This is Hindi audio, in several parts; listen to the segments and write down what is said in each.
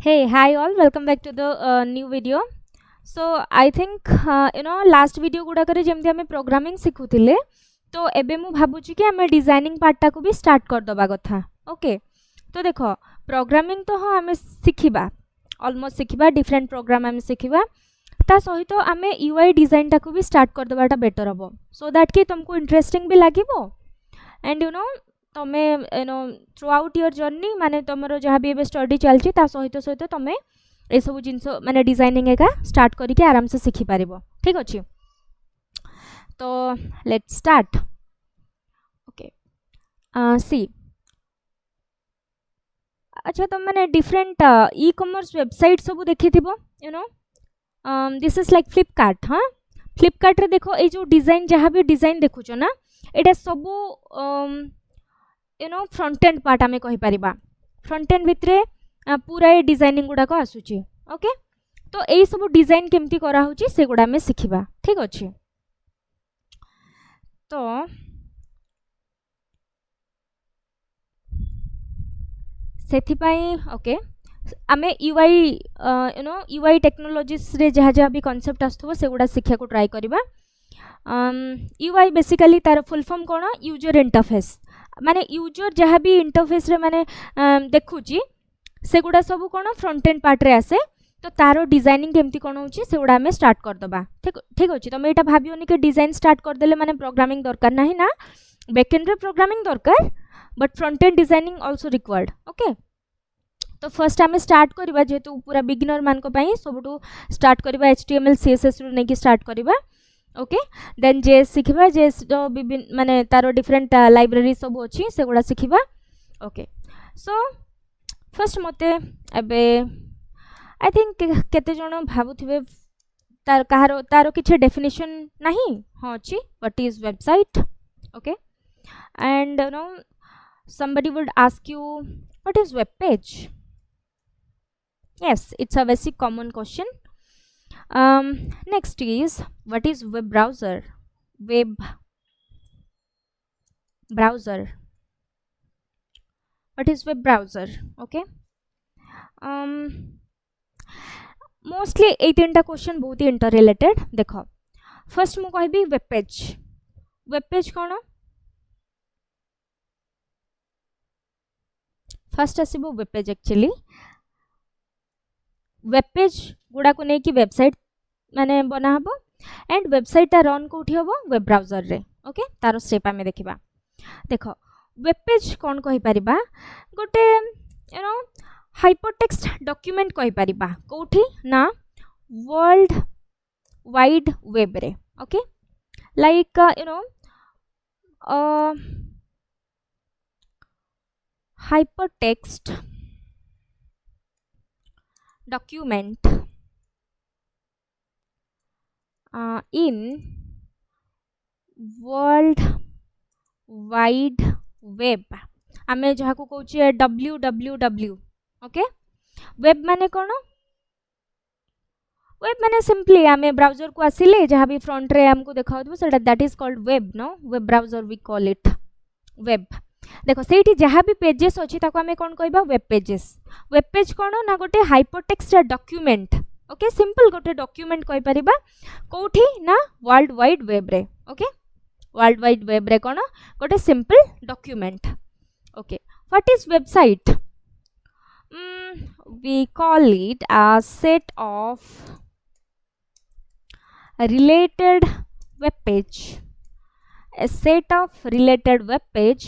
Hey, hi all, welcome back to the new video. So I think last video गुड़ाकर जमती आम प्रोग्रामिंग शिखुले तो एबे मु भाबुची कि आम डिजाइनिंग पार्टा को भी स्टार्ट कर दबा कथा ओके। तो देखो प्रोग्रामिंग तो हाँ आम शिखा ऑलमोस्ट शिखा डिफरेंट प्रोग्राम आम शिखा ता सहित आम यूआई डिजाइन टा को भी स्टार्ट कर दबाटा बेटर हम सो दैट कि तुमको इंटरेस्टिंग भी लगे एंड तमे थ्रू आउट योर जर्नी माने तुमर जहाँ भी एबे स्टडी चलची ता सहित सहित तमे ए सब जिनस माने डिजाइनिंग एका स्टार्ट करके आराम से शिखि पारिबो ठीक अछि। तो लेट्स स्टार्ट ओके सी अच्छा तुम मैंने डिफरेंट ई कॉमर्स वेबसाइट सब देखि थिबो दिस इज लाइक फ्लिपकार्ट हाँ फ्लिपकार्ट रे देखो ए जो डिजाइन जहाँ भी डिजाइन देखुचो ना एटा सब फ्रंट एंड पार्ट आम कहीपर फ्रंट एंड भितर पूरा ये डिजाइनिंग गुड़ाक आसूची ओके। तो यही सब डिजाइन केमती कराऊँगी से गुड़ा आम शिखा ठीक अच्छे। तो से ओके आम यूआई यूआई टेक्नोलॉजीज रे जहाँ जहाँ भी कॉन्सेप्ट आसुथबो से गुड़ा शिखा को ट्राई करबा। यूआई बेसिकली तार फुल फॉर्म कौन यूजर इंटरफेस माने यूजर जहाँ भी इंटरफेस रे माने देखुची से गुड़ा सब कौन फ्रंट एंड पार्ट रे आसे तो तार डिजाइनिंग केमती कौन होची से गुड़ा हमें स्टार्ट कर दबा ठीक ठीक अच्छे। तुम यहाँ भावियोनी कि डिजाइन स्टार्ट कर देले माने प्रोग्रामिंग दरकार नहीं ना बैकएंड रे प्रोग्रामिंग दरकार but front end designing also required okay. तो फर्स्ट आम स्टार्ट करवा जेहेतु पूरा बिगिनर मान सबुठू स्टार्ट करवा HTML CSS रू नहीं स्टार्ट करवा ओके। देन जेएस शिखा जेएस विभिन्न माने तार डिफरेंट लाइब्रेरी सब अच्छी से गुड़ा शिखा ओके। सो फर्स्ट मते एबे आई थिंक केते जण भाबुथिबे तार कहार तार किछि डेफिनेशन नहीं हाँ अच्छी what is website okay and somebody would ask you what is web page. Yes, it's a basic common question. Next is what is web browser. Web browser, what is web browser okay. Mostly ये तीन टा क्वेश्चन बहुत ही इंटर रिलेटेड देख फर्स्ट मु कहबी वेब पेज कौन फर्स्ट आसबो web page actually web page गुड़ा को लेकिन वेबसाइट माने बना हबो एंड वेबसाइट रन कोठी हबो वेब ब्राउजर रे ओके। तार स्टेप आमे देखिबा देख वेब पेज कौन कहि परिबा गोटे हाइपरटेक्स्ट डॉक्यूमेंट कहि परिबा कोठी ना वर्ल्ड वाइड वेब रे okay like hypertext document in world wide web आमे जहाँ को कहूँ www ओके। वेब माने कौन वेब माने सिंपली आमे ब्राउजर को आसिले जहाँ भी फ्रंट रे हमको देखा सेटा that is called web no web browser we call it web. देखो से जहाँ भी पेजेस अच्छी आम कौन कहबा वेब पेज कौन ना गोटे हाइपरटेक्स्ट डॉक्यूमेंट ओके सिंपल गोटे डॉक्यूमेंट कहि परिबा कोठी ना वर्ल्ड वाइड वेब रे ओके। वर्ल्ड वाइड वेब रे कौन गोटे simple document okay. What is website we call it a set of related web page a set of related web page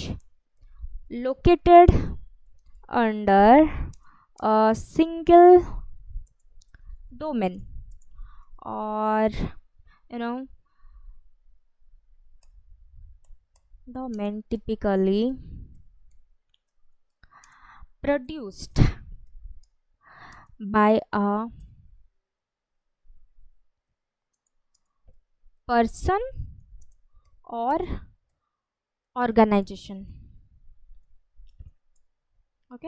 located under a single domain or domain typically produced by a person और ऑर्गेनाइजेशन ओके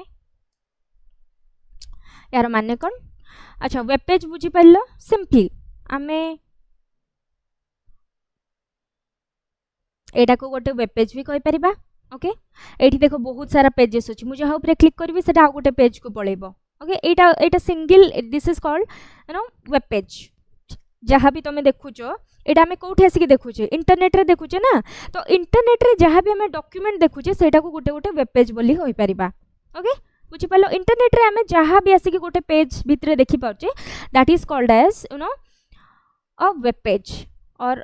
यार माने कौन अच्छा वेब पेज बुझी पाल सिंपली आमे एटा को गोटे वेब पेज भी कहि परिबा ओके। एठी देखो बहुत सारा पेजेस अछि मु जहा ऊपर क्लिक करबी सेटा आ गोटे पेज को पळेबो okay Etah single this is called web page जहाँ भी तुम देखुच एटा आम कौटे आसिक देखुचे इंटरनेट रे देखुचे ना तो इंटरनेट रे जहाँ भी आम डॉक्यूमेंट देखुचे सेटा को गोटे गोटे वेब पेज बोली होई परिबा ओके बुझी पालो इंटरनेट रे आम जहाँ भी आसिक गोटे पेज भितर देखि पाउचे that is called as a web page और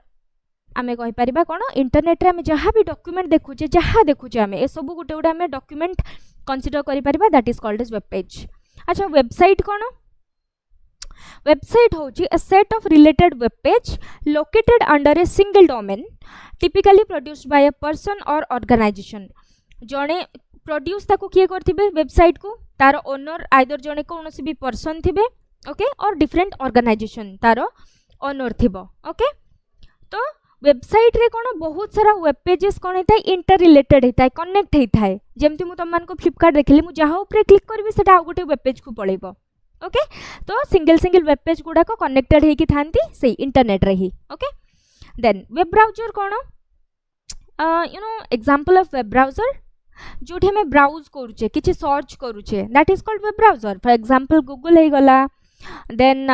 आमे कहि परिबा कोन इंटरनेट रे आमे जहाँ भी डॉक्यूमेंट देखुचे आमे ए सब गोटे गोटे आमे डॉक्यूमेंट कंसीडर करि परिबा that is called as web page अच्छा वेबसाइट कोन वेबसाइट होची a set of related web page located under a single domain typically produced by a person or organization जणे प्रोड्यूस ताको किए करथिबे वेबसाइट को तार ओनर आइदर जणे कोनोसी भी पर्सन थिबे ओके और डिफरेंट ऑर्गेनाइजेशन तार ओनर थिबो ओके तो वेबसाइट रे कोन बहुत सारा वेब पेजेस कोन हेता इंटर रिलेटेड हेता कनेक्ट हेता जेमति मु तमन को फ्लिपकार्ट देखली मु जहा ऊपर क्लिक करबी सेटा आ गोटे वेब पेज को पळेबो ओके तो सिंगल सिंगल वेब पेज गुडा को कनेक्टेड हेकी थांती से इंटरनेट रे ही ओके देन वेब ब्राउजर कोन एग्जांपल ऑफ वेब ब्राउजर जोठी हमें ब्राउज करूचे किछि सर्च करूचे that is called web browser for example Google हे गला then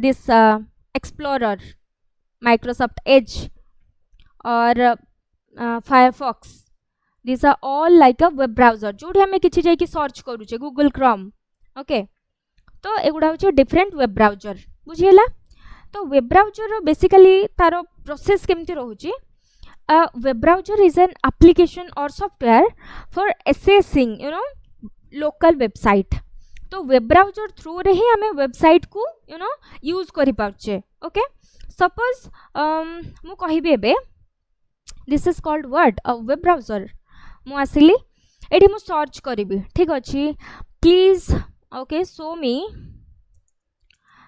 this explorer Microsoft Edge और Firefox this are all like a web browser जोठी हमें किछि जाई कि सर्च करूचे गूगल क्रोम ओके तो एगुड़ा हूँ डिफरेंट वेब ब्राउजर बुझीला तो वेब ब्राउजर बेसिकली तार प्रोसेस केमती रोचे web browser is an application और software for accessing local website तो वेब ब्राउजर थ्रू रे ही हमें वेबसाइट को यूज करि पाउचे ओके सपोज मु कहिबे एबे this is called word a web browser मु आसिली एठी मु सर्च करिबी ठीक अछि please okay show me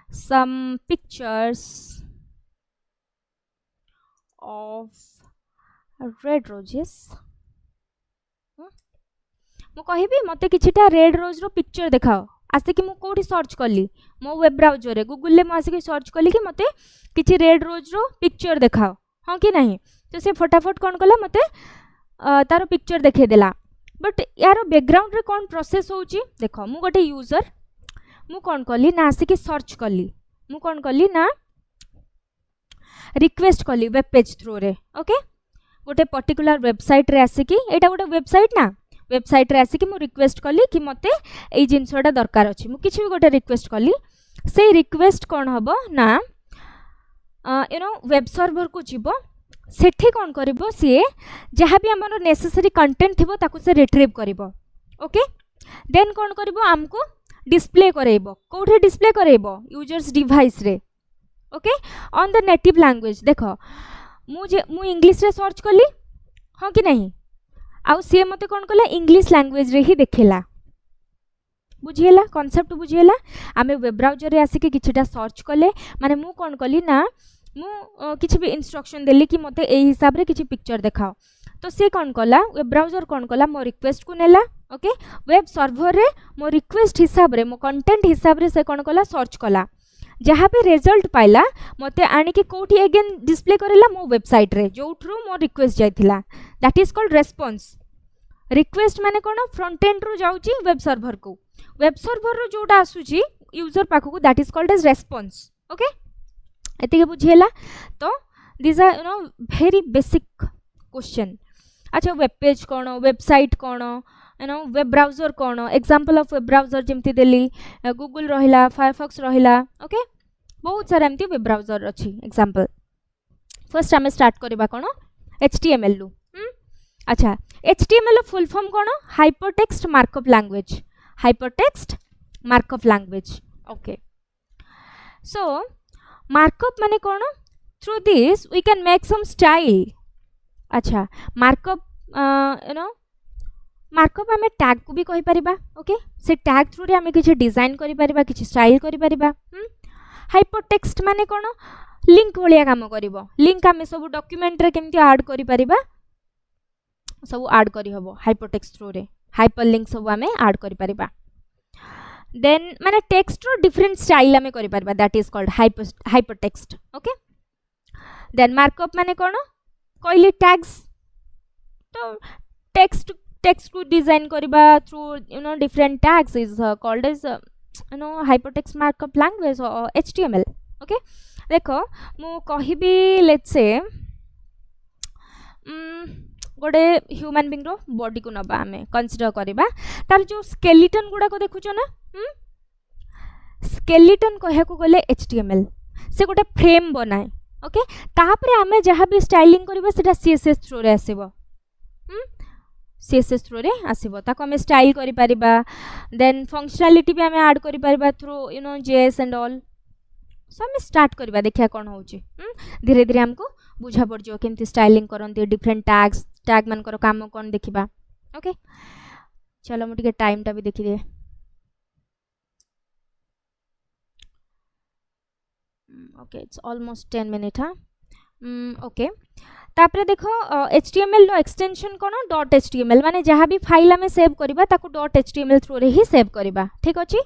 some pictures of red roses मु कहिबी मते किछिटा रेड रोज रो पिक्चर देखाओ आसे कि मु कोठी सर्च करली मो वेब ब्राउजर रे गूगल ले मु आसे कि सर्च करली कि मते किछि रेड रोज रो पिक्चर देखाओ हां कि नहीं तो से फटाफट कोन कला मते तारो पिक्चर देखे देला बट यार बैकग्राउंड रे कौन प्रोसेस होची देखो मु गोटे यूजर मु कौन कली ना आसिक सर्च कली मु कौन कली ना रिक्वेस्ट कली वेब पेज थ्रू रे ओके गोटे पर्टिकुलर वेबसाइट रे आसिक एटा गोटे वेबसाइट ना वेबसाइट रे आसिक मु रिक्वेस्ट कली कि मते एई जिंसोडा दरकार अछि मु किछि भी गोटे रिक्वेस्ट कली से रिक्वेस्ट कौन हबो ना वेब सर्वर को जीवो सेठी कौन करिवो सी जहाँ भी आमर नेसेसरी कंटेंट थिबो ताकू से रिट्रीव करिवो ओके देन कौन करिवो हमको डिस्प्ले करेइबो कोठे डिस्प्ले करेइबो यूजर्स डिवाइस रे okay on the native language देखो मु इंग्लिश रे सर्च कली हाँ कि नहीं आउ सी मते कौन कला इंग्लिश लैंग्वेज रे ही देखेला बुझिएला कॉन्सेप्ट बुझिएला आमे वेब ब्राउजर रे आसिके किछिटा सर्च कले माने मु कौन कली ना मु किछि भी इंस्ट्रक्शन देली कि मते एई हिसाब रे किछि पिक्चर देखाओ तो से कौन कला वेब ब्राउजर कौन कला मो रिक्वेस्ट को नेला ओके वेब सर्वर रे मो रिक्वेस्ट हिसाब रे मो कंटेंट हिसाब रे से कौन कला सर्च कला जहाँ भी रिजल्ट पाइला मते आनी कि कोठी अगेन डिस्प्ले करेला मो वेबसाइट रे जो थ्रू मो रिक्वेस्ट जाइथिला that is called response request माने कोन फ्रंट एंड रू जाउची वेब सर्वर को वेब सर्वर रो जोटा आसुची यूजर पाखो को that is called as response okay एतिके बुझिएला तो this are very basic question अच्छा वेब पेज कोन वेबसाइट कोन वेब ब्राउजर कोन एग्जांपल ऑफ वेब ब्राउजर जेमती देली गूगल रहिला फायरफॉक्स रहिला ओके बहुत सारा एमती वेब ब्राउजर अछि एग्जांपल फर्स्ट हमें स्टार्ट करबा कोन एचटीएमएल लु अच्छा एचटीएमएल फुल फॉर्म कोन hypertext markup language hypertext markup language okay so markup माने कोन through this we can make some style अच्छा मार्कअप मार्कअप आमे टैग को भी कहि परिबा ओके से टैग थ्रू रे आमे किछि डिजाइन करि परिबा किछि स्टाइल करि परिबा हाइपरटेक्स्ट माने कोन लिंक भलिया काम करिवो लिंक आमे सब डॉक्यूमेंट रे केमति ऐड करि परिबा सब ऐड करि हबो हाइपरटेक्स्ट थ्रू रे हाइपरलिंक सब आमे ऐड करि परिबा देन माने टेक्स्ट रो डिफरेंट स्टाइल आमे करि परिबा that is called hypertext okay then markup माने कोन कहली टैग्स तो टेक्स्ट टेक्स्ट को डिजाइन करबा through different tags is called as hypertext markup language HTML. Okay देखो मु कहिबी लेट्स से गोटे ह्यूमन बीइंग रो बॉडी को नबा आमे कंसीडर करबा तार जो स्केलेटन गुडा को देखुचो ना स्केलेटन कहया को गले HTML से गोटे फ्रेम बनाए. ओके तापरे आमे जहाँ भी स्टाइलिंग करबा सेटा CSS थ्रू रे आसीबो. CSS थ्रू रे आसीबो ताको आमे स्टाइल करि परिबा. देन फंक्शनलिटी भी आमे ऐड करि परिबा थ्रू JS एंड ऑल. सो आमे स्टार्ट करबा देखिया कोन होउची. धीरे धीरे हमको बुझा पड़ जो केमती स्टाइलिंग करंती डिफरेंट टैग मान करो काम कोन देखिबा. ओके चलो मु टिके टाइम टा भी देखि दे. Okay it's almost 10 minute. हाँ ओके तापरे देखो HTML रो एक्सटेंशन कोन .html माने जहाँ भी फाइल आमे सेव करबा ताको .html थ्रू रे ही सेव करबा. ठीक अछि.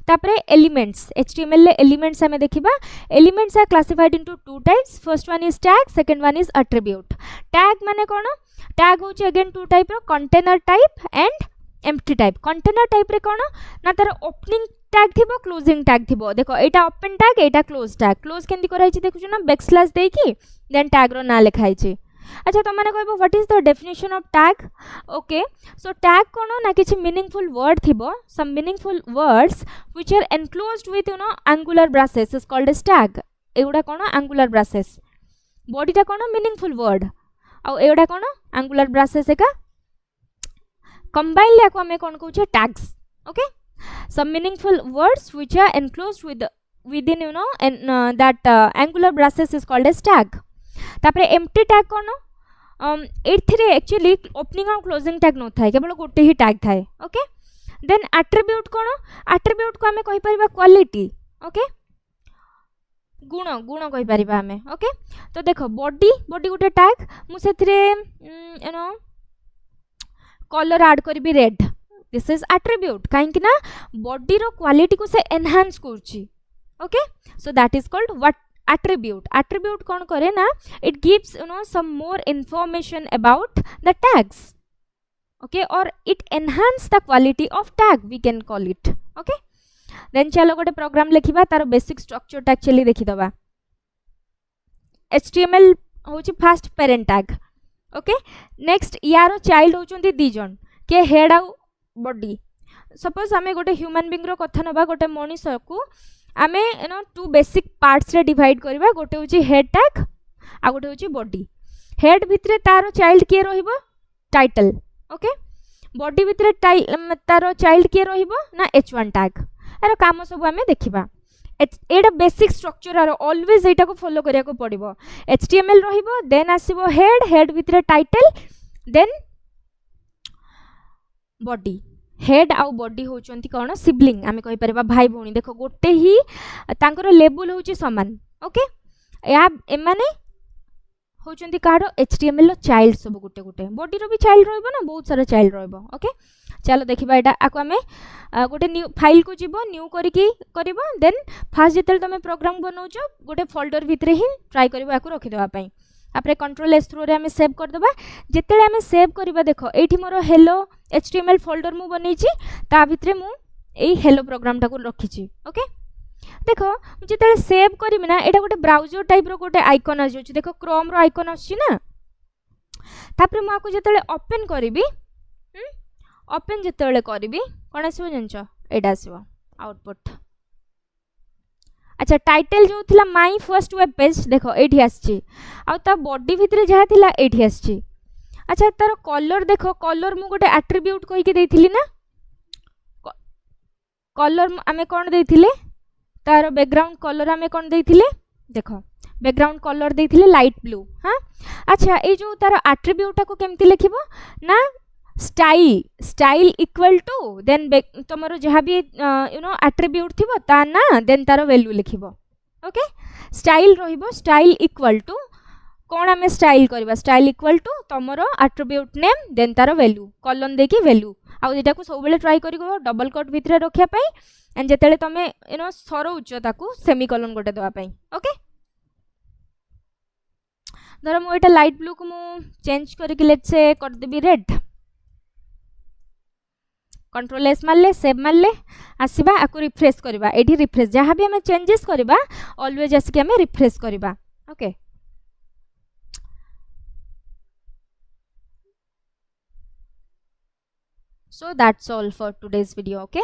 तापरे एलिमेंट्स HTML ले एलिमेंट्स हमें देखिबा. Elements are classified into two types. First one is tag second one is attribute. Tag माने कोन टैग होची अगेन टू टाइप रो container type and empty type. Container type रे कोन ना तार ओपनिंग टैग थिबो क्लोजिंग टैग थिबो. देखो एटा ओपन टैग एटा क्लोज टैग. क्लोज केंदी कराई छि देखुछ ना बैकस्लैश देकी देन टैग रो ना लिखाई छि. अच्छा तो माने कहबो what is the definition of tag. Okay so tag कोन ना किछि मीनिंगफुल वर्ड थिबो. Some meaningful words which are enclosed with angular braces is called as tag. एगुडा कोन एंगुलर ब्रेसेस. बॉडीटा कोन मीनिंगफुल वर्ड आ एगुडा कोन एंगुलर ब्रेसेस एका कंबाइन ले को हमें कोन कहू tags. Okay some meaningful words which are enclosed within that angular braces is called as tag. तापरे empty tag कोन एथिरे एक्चुअली ओपनिंग और क्लोजिंग टैग न थाए केवल गोटे ही टैग थाए. ओके देन एट्रिब्यूट कोन एट्रिब्यूट को हमें कहि परिबा क्वालिटी. ओके गुण गुण कहि परिबा हमें. ओके तो देखो बॉडी गोटे टैग मु सेथिरे कलर ऐड करबी रेड. दिस इज एट्रिब्यूट कहीं ना बॉडी रो क्वालिटी को से एनहांस करची. Okay so that is called what attribute. Attribute कौन करे ना it gives some more information about the tags. Okay और it enhance the quality of tag we can call it. Okay then चलो गोटे प्रोग्राम लिखिबा तार बेसिक स्ट्रक्चर टा एक्चुअली देखि दबा. HTML होची first parent tag. Okay next यारो चाइल्ड होचंती दी जन के हेड आ बॉडी. सपोज आमे गोटे ह्यूमन बीइंग रो कथा नबा गोटे मनीष को आमे टू बेसिक पार्ट्स रे डिवाइड करबा. गोटे होची हेड टैग आ गोटे होची बॉडी. हेड भितरे तारो चाइल्ड के रहिबो टाइटल. ओके बॉडी भितरे तारो चाइल्ड के रहिबो ना H1 टैग. एरो काम सब आमे देखिबा. एटा बेसिक स्ट्रक्चर आरो ऑलवेज एटा को फॉलो करिया को पड़िबो. HTML रहिबो देन आसीबो हेड भितरे टाइटल देन बॉडी. हेड आउ बॉडी होचंती कोन सिबलिंग आमे कहि परबा भाई भौणी. देखो गोटे ही तांकर लेवल होची समान. ओके या एमाने होचंती काडो HTML लो चाइल्ड सब गोटे गोटे. बॉडी रो भी चाइल्ड रहइबो ना बहुत सारा चाइल्ड रहइबो. ओके चलो देखिबा एटा आको आमे गोटे न्यू फाइल को जिवो न्यू करिकी करबो. देन फास्ट जेतल तमे प्रोग्राम बनाउछो गोटे फोल्डर भितरे ही ट्राई करबो आको रखि देबा पई. आपरे कंट्रोल एस थ्रू रे हमें सेव कर देबा. जेतेले हमें सेव करबा देखो एठी मोर हेलो HTML फोल्डर मु बनैछि ता भितरे मु एई हेलो प्रोग्राम टा को रखिछि. ओके देखो जेतेले सेव करबी ना एटा गोटे ब्राउजर टाइप रो गोटे आइकन आजि अछि. देखो क्रोम रो आइकन आछि ना तापरे मु आको जेतेले ओपन करबी ओपन जेतेले करबी कोन आसीबो जंचो एटा आसीबो आउटपुट. अच्छा टाइटल जो थिला माय फर्स्ट वेब पेज देखो एठी आछि आ ता बॉडी भितरे जहा थिला एठी आछि. अच्छा तार कलर देखो कलर मु गोटे एट्रिब्यूट कहि के देथिली ना. कलर आमे कोन देथिले तार बैकग्राउंड कलर आमे कोन देथिले देखो बैकग्राउंड कलर देथिले लाइट ब्लू. हां अच्छा ए जो तार एट्रिब्यूट को केमती लिखिबो ना स्टाइल इक्वल टू देन तुमरो जहाँ भी एट्रिब्यूट थिबो ता ना देन तार वैल्यू लिखिबो. ओके स्टाइल रहिबो स्टाइल इक्वल टू कोन आमे स्टाइल करबा स्टाइल इक्वल टू तुमरो एट्रिब्यूट नेम देन तार वैल्यू कॉलन देकी वैल्यू. आ एटा को सब बेले ट्राई करिगो डबल कोट भितरे रखिया पई एंड जेतेले तमे सरौच ताकू सेमीकोलन गोटे दवा पई. ओके धर मु एटा लाइट ब्लू को मु चेंज करके लेट्स से कर देबी रेड. कंट्रोल एस मारले सेव मारले आसीबा आकु रिफ्रेश करबा एठी रिफ्रेश जहाँ भी हमें चेंजेस करबा ऑलवेज आसिक हमें रिफ्रेश करबा okay so that's all for today's video okay